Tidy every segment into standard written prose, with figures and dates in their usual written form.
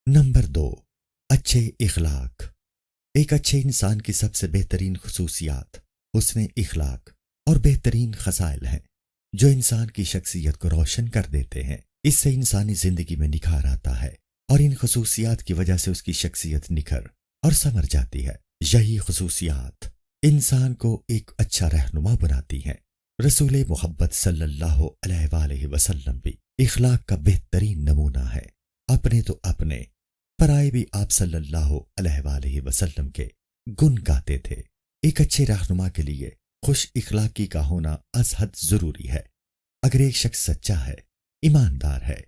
Number 2، اچھے اخلاق۔ ایک اچھے انسان کی سب سے بہترین خصوصیات حسن اخلاق اور بہترین خصائل ہیں جو انسان کی شخصیت کو روشن کر دیتے ہیں۔ اس سے انسانی زندگی میں نکھار آتا ہے اور ان خصوصیات کی وجہ سے اس کی شخصیت نکھر اور سنور جاتی ہے۔ یہی خصوصیات انسان کو ایک اچھا رہنما بناتی ہیں۔ رسول محبت صلی اللہ علیہ وآلہ وسلم بھی اخلاق کا بہترین نمونہ ہے۔ اپنے تو اپنے، پرائے بھی آپ صلی اللہ علیہ وآلہ وسلم کے گن گاتے تھے۔ ایک اچھے رہنما کے لیے خوش اخلاقی کا ہونا از حد ضروری ہے۔ اگر ایک شخص سچا ہے، ایماندار ہے،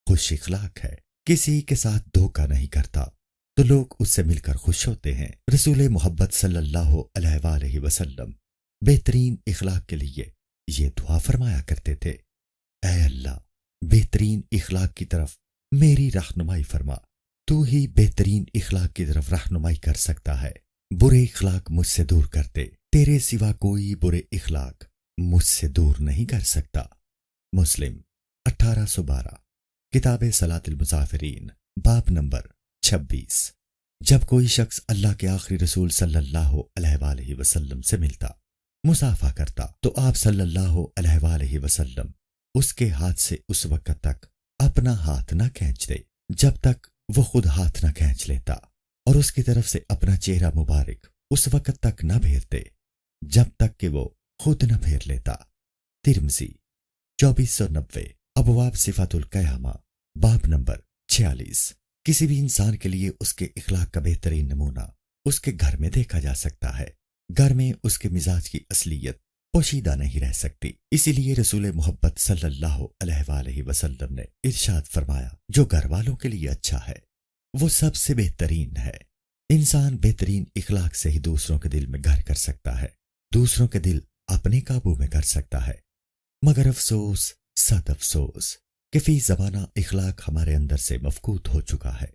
خوش اخلاق ہے، کسی کے ساتھ دھوکہ نہیں کرتا، تو لوگ اس سے مل کر خوش ہوتے ہیں۔ رسول محبت صلی اللہ علیہ وآلہ وسلم بہترین اخلاق کے لیے یہ دعا فرمایا کرتے تھے: اے اللہ، بہترین اخلاق کی طرف میری رہنمائی فرما۔ تو ہی بہترین اخلاق کی طرف رہنمائی کر سکتا ہے۔ برے اخلاق مجھ سے دور کر دے، تیرے سوا کوئی برے اخلاق مجھ سے دور نہیں کر سکتا۔ مسلم 1812، کتاب صلاۃ المسافرین، باب نمبر 26۔ جب کوئی شخص اللہ کے آخری رسول صلی اللہ علیہ وآلہ وسلم سے ملتا، مصافحہ کرتا، تو آپ صلی اللہ علیہ وآلہ وسلم اس کے ہاتھ سے اس وقت تک اپنا ہاتھ نہ کھینچتے جب تک وہ خود ہاتھ نہ کھینچ لیتا، اور اس کی طرف سے اپنا چہرہ مبارک اس وقت تک نہ پھیرتے جب تک کہ وہ خود نہ پھیر لیتا۔ ترمذی 2490، ابواب صفات القیامہ، باب نمبر 46۔ کسی بھی انسان کے لیے اس کے اخلاق کا بہترین نمونہ اس کے گھر میں دیکھا جا سکتا ہے۔ گھر میں اس کے مزاج کی اصلیت پوشیدہ نہیں رہ سکتی۔ اسی لیے رسول محبت صلی اللہ علیہ وآلہ وسلم نے ارشاد فرمایا: جو گھر والوں کے لیے اچھا ہے وہ سب سے بہترین ہے۔ انسان بہترین اخلاق سے ہی دوسروں کے دل میں گھر کر سکتا ہے، دوسروں کے دل اپنے قابو میں کر سکتا ہے۔ مگر افسوس، صد افسوس کہ فی زمانہ اخلاق ہمارے اندر سے مفقود ہو چکا ہے۔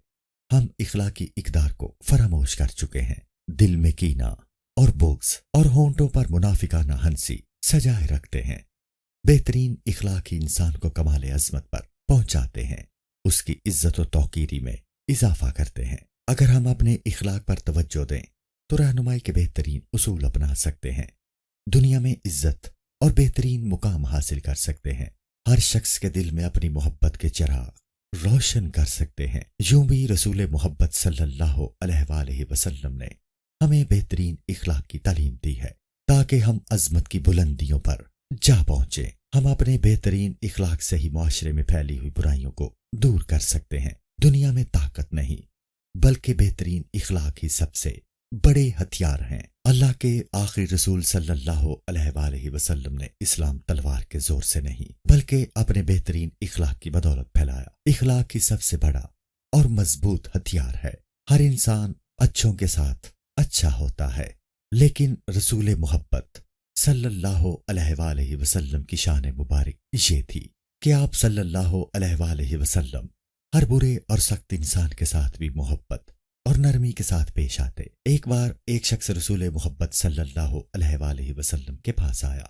ہم اخلاقی اقدار کو فراموش کر چکے ہیں۔ دل میں کینہ اور بغض اور ہونٹوں پر منافقانہ ہنسی سجائے رکھتے ہیں۔ بہترین اخلاق ہی انسان کو کمال عظمت پر پہنچاتے ہیں، اس کی عزت و توقیری میں اضافہ کرتے ہیں۔ اگر ہم اپنے اخلاق پر توجہ دیں تو رہنمائی کے بہترین اصول اپنا سکتے ہیں، دنیا میں عزت اور بہترین مقام حاصل کر سکتے ہیں، ہر شخص کے دل میں اپنی محبت کے چراغ روشن کر سکتے ہیں۔ یوں بھی رسول محبت صلی اللہ علیہ وآلہ وسلم نے ہمیں بہترین اخلاق کی تعلیم دی ہے تاکہ ہم عظمت کی بلندیوں پر جا پہنچیں۔ ہم اپنے بہترین اخلاق سے ہی معاشرے میں پھیلی ہوئی برائیوں کو دور کر سکتے ہیں۔ دنیا میں طاقت نہیں بلکہ بہترین اخلاق ہی سب سے بڑے ہتھیار ہیں۔ اللہ کے آخری رسول صلی اللہ علیہ وآلہ وسلم نے اسلام تلوار کے زور سے نہیں بلکہ اپنے بہترین اخلاق کی بدولت پھیلایا۔ اخلاق ہی سب سے بڑا اور مضبوط ہتھیار ہے۔ ہر انسان اچھوں کے ساتھ اچھا ہوتا ہے، لیکن رسول محبت صلی اللہ علیہ وآلہ وسلم کی شان مبارک یہ تھی کہ آپ صلی اللہ علیہ وآلہ وسلم ہر برے اور سخت انسان کے ساتھ بھی محبت اور نرمی کے ساتھ پیش آتے۔ ایک بار ایک شخص رسول محبت صلی اللہ علیہ وآلہ وسلم کے پاس آیا۔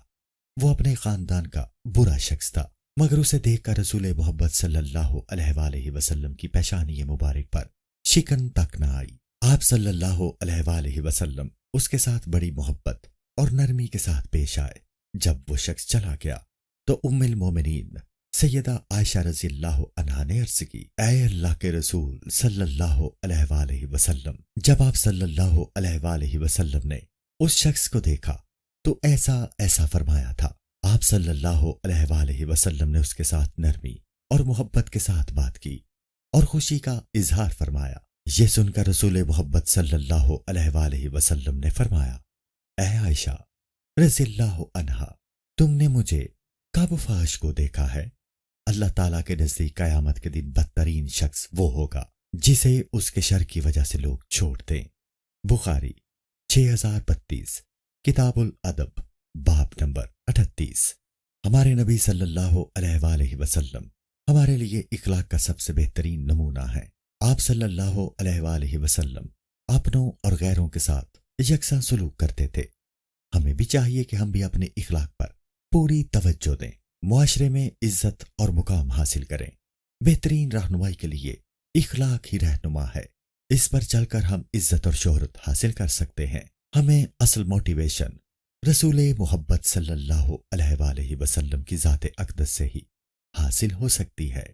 وہ اپنے خاندان کا برا شخص تھا، مگر اسے دیکھ کر رسول محبت صلی اللہ علیہ وآلہ وسلم کی پیشانی مبارک پر شکن تک نہ آئی۔ آپ صلی اللہ علیہ وآلہ وسلم اس کے ساتھ بڑی محبت اور نرمی کے ساتھ پیش آئے۔ جب وہ شخص چلا گیا تو ام المومنین سیدہ عائشہ رضی اللہ عنہا نے عرض کی: اے اللہ کے رسول صلی اللہ علیہ وآلہ وسلم، جب آپ صلی اللہ علیہ وآلہ وسلم نے اس شخص کو دیکھا تو ایسا ایسا فرمایا تھا۔ آپ صلی اللہ علیہ وآلہ وسلم نے اس کے ساتھ نرمی اور محبت کے ساتھ بات کی اور خوشی کا اظہار فرمایا۔ یہ سن کر رسول محبت صلی اللہ علیہ وآلہ وسلم نے فرمایا: اے عائشہ رضی اللہ عنہا، تم نے مجھے کب فحش کو دیکھا ہے؟ اللہ تعالیٰ کے نزدیک قیامت کے دن بدترین شخص وہ ہوگا جسے اس کے شر کی وجہ سے لوگ چھوڑ دیں۔ بخاری 6032، کتاب الادب، باب نمبر 38۔ ہمارے نبی صلی اللہ علیہ وآلہ وسلم ہمارے لیے اخلاق کا سب سے بہترین نمونہ ہے۔ آپ صلی اللہ علیہ وآلہ وسلم اپنوں اور غیروں کے ساتھ یکساں سلوک کرتے تھے۔ ہمیں بھی چاہیے کہ ہم بھی اپنے اخلاق پر پوری توجہ دیں، معاشرے میں عزت اور مقام حاصل کریں۔ بہترین رہنمائی کے لیے اخلاق ہی رہنما ہے، اس پر چل کر ہم عزت اور شہرت حاصل کر سکتے ہیں۔ ہمیں اصل موٹیویشن رسول محبت صلی اللہ علیہ وآلہ وسلم کی ذات اقدس سے ہی حاصل ہو سکتی ہے۔